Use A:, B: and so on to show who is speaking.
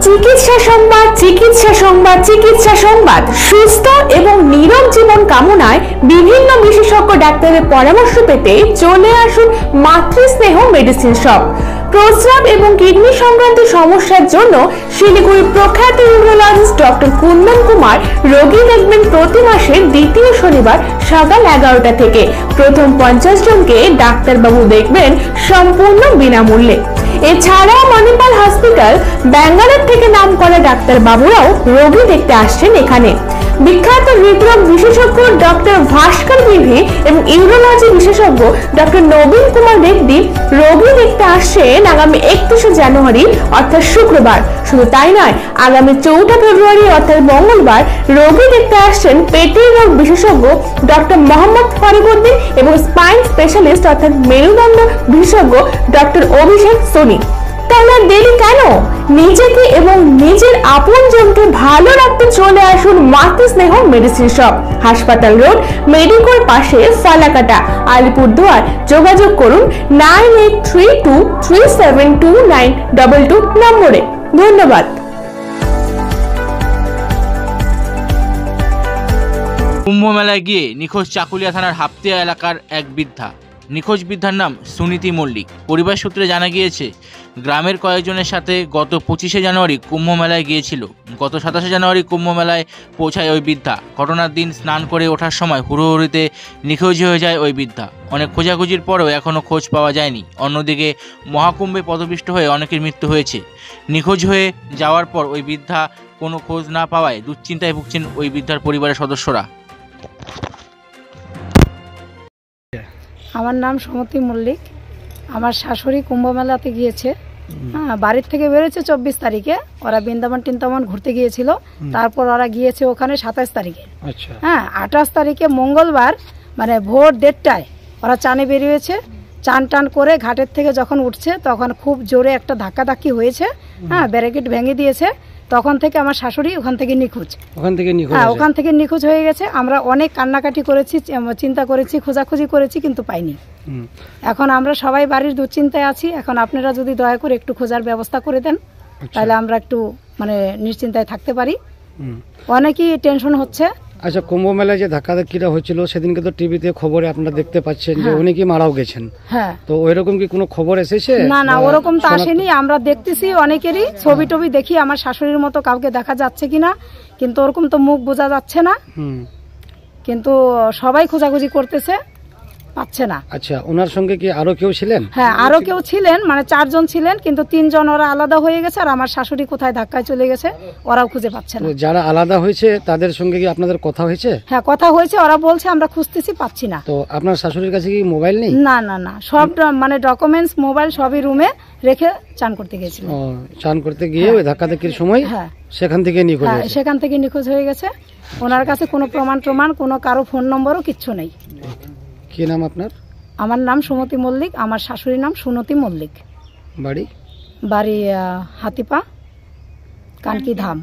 A: চিকিৎসা সংবাদ, চিকিৎসা সংবাদ, চিকিৎসা সংবাদ। সুস্থ এবং নীরব জীবন কামনায় বিভিন্ন বিশেষজ্ঞ ডাক্তারের পরামর্শ পেতে চলে আসুন মাতৃস্নেহ মেডিসিন শপ। প্রস্রাব এবং কিডনি সংক্রান্ত সমস্যার জন্য শিলিগুড়ির প্রখ্যাত ইউরোলজিস্ট ডক্টর কুন্দন কুমার রোগী দেখবেন প্রতি মাসের দ্বিতীয় শনিবার সকাল 11টা থেকে। প্রথম 50 জনকে ডাক্তারবাবু দেখবেন সম্পূর্ণ বিনামূল্যে। এছাড়াও মণিপাল হসপিটাল ব্যাঙ্গালোর থেকে নামকরা ডাক্তারবাবুরাও রোগী দেখতে আসছেন এখানে। বিখ্যাত হৃদরোগ বিশেষজ্ঞ ডক্টর ভাস্কর বিভি এবং ইউরোলজি বিশেষজ্ঞ ডক্টর নবীন কুমার রেড্ডি রোগী দেখতে আসছেন আগামী 31শে জানুয়ারি অর্থাৎ শুক্রবার। শুধু তাই নয়, আগামী 4 ফেব্রুয়ারি অর্থাৎ মঙ্গলবার রোগী দেখতে আসছেন পেটের রোগ বিশেষজ্ঞ ডক্টর মোহাম্মদ ফরিদউদ্দিন এবং স্পাইন স্পেশালিস্ট অর্থাৎ মেরুদণ্ড বিশেষজ্ঞ ডক্টর অভিষেক সোনি। তাহলে দেরি কেন? নিজেকে এবং নিজের আপনজনকে ভালো রাখতে চলে আসুন মাতৃস্নেহ মেডিসিন শপ, হাসপাতাল রোড, মেডিকোর পাশে, ফালাকাটা, আলিপুরদুয়ার। যোগাযোগ করুন 9832372922 নম্বরে। ধন্যবাদ।
B: কুম্ভ মেলায় গিয়ে নিখোঁজ চাকুলিয়া থানার হাপতিয়া এলাকার এক বৃদ্ধা। নিখোঁজ বৃদ্ধার নাম সুনীতি মল্লিক। পরিবার সূত্রে জানা গিয়েছে, গ্রামের কয়েকজনের সাথে গত 25শে জানুয়ারি কুম্ভ মেলায় গিয়েছিল। গত 27শে জানুয়ারি কুম্ভ মেলায় পৌঁছায় ওই বৃদ্ধা। ঘটনার দিন স্নান করে ওঠার সময় হুড়োহুড়িতে নিখোঁজ হয়ে যায় ওই বৃদ্ধা। অনেক খোঁজাখুঁজির পরেও এখনও খোঁজ পাওয়া যায়নি। অন্যদিকে মহাকুম্ভে পদপিষ্ট হয়ে অনেকের মৃত্যু হয়েছে। নিখোঁজ হয়ে যাওয়ার পর ওই বৃদ্ধা কোনো খোঁজ না পাওয়ায় দুশ্চিন্তায় ভুগছেন ওই বৃদ্ধার পরিবারের সদস্যরা।
C: আমার নাম সুমতি মল্লিক। আমার শাশুড়ি কুম্ভ মেলাতে গিয়েছে। বাড়ির থেকে বেরোচ্ছে 24 তারিখে। ওরা বৃন্দাবন টিন্দাবন ঘুরতে গিয়েছিল। তারপর ওরা গিয়েছে ওখানে 27 তারিখে। 28 তারিখে মঙ্গলবার মানে ভোর 1:30টায় ওরা চানে বেরিয়েছে। চান টান করে ঘাটের থেকে যখন উঠছে তখন খুব জোরে একটা ধাক্কাধাক্কি হয়েছে। ব্যারিকেড ভেঙে দিয়েছে। তখন থেকে আমার শাশুড়ি ওখান থেকে নিখোঁজ। ওখান থেকে নিখোঁজ হয়ে গেছে। আমরা অনেক কান্নাকাটি করেছি, চিন্তা করেছি, খোঁজাখুঁজি করেছি, কিন্তু পাইনি। এখন আমরা সবাই বাড়ির দুশ্চিন্তায় আছি। এখন আপনারা যদি দয়া করে একটু খোঁজার ব্যবস্থা করে দেন তাহলে আমরা একটু মানে নিশ্চিন্তায় থাকতে পারি। অনেকই টেনশন হচ্ছে।
D: আচ্ছা, কুম্ভ মেলায় যে ধাক্কাধাক্কিটা হয়েছিল সেদিনকে তো টিভিতে খবরে আপনারা দেখতে পাচ্ছেন যে অনেকেই মারাও গেছেন। তো ওইরকম কি কোনো খবর এসেছে?
C: না, ওরকম তো আসেনি। আমরা দেখতেছি অনেকেরই ছবি টবি দেখি, আমার শাশুড়ির মতো কাউকে দেখা যাচ্ছে কিনা, কিন্তু ওরকম তো মুখ বোঝা যাচ্ছে না। কিন্তু সবাই খোঁজাখুঁজি করতেছে, পাচ্ছে না।
D: আচ্ছা, ওনার সঙ্গে কি আরো কেউ ছিলেন?
C: হ্যাঁ, আরো কেউ ছিলেন, মানে 4 জন ছিলেন, কিন্তু 3 জন ওরা আলাদা হয়ে গেছে। আর আমার শাশুড়ি কোথায় ধাক্কায় চলে গেছে, ওরাও খুঁজে পাচ্ছে না।
D: যারা আলাদা হয়েছে তাদের সঙ্গে কি আপনাদের কথা হয়েছে?
C: হ্যাঁ, কথা হয়েছে। ওরা বলছে আমরা খুঁজতেছি, পাচ্ছি না।
D: তো আপনার শাশুড়ির কাছে কি মোবাইল নেই?
C: না, সব মানে ডকুমেন্টস, মোবাইল সবই রুমে রেখে চান করতে গেছিল।
D: চান করতে গিয়ে ওই ধাক্কাধাক্কির সময় সেখান থেকে নিখোঁজ হয়েছে।
C: সেখান থেকে নিখোঁজ হয়ে গেছে। ওনার কাছে কোনো প্রমাণ কোনো কারো ফোন নম্বরও কিচ্ছু নেই।
D: কি নাম আপনার?
C: আমার নাম সুমতি মল্লিক। আমার শাশুড়ির নাম সুনতি মল্লিক।
D: বাড়ি
C: হাতিপা, কানকি ধাম।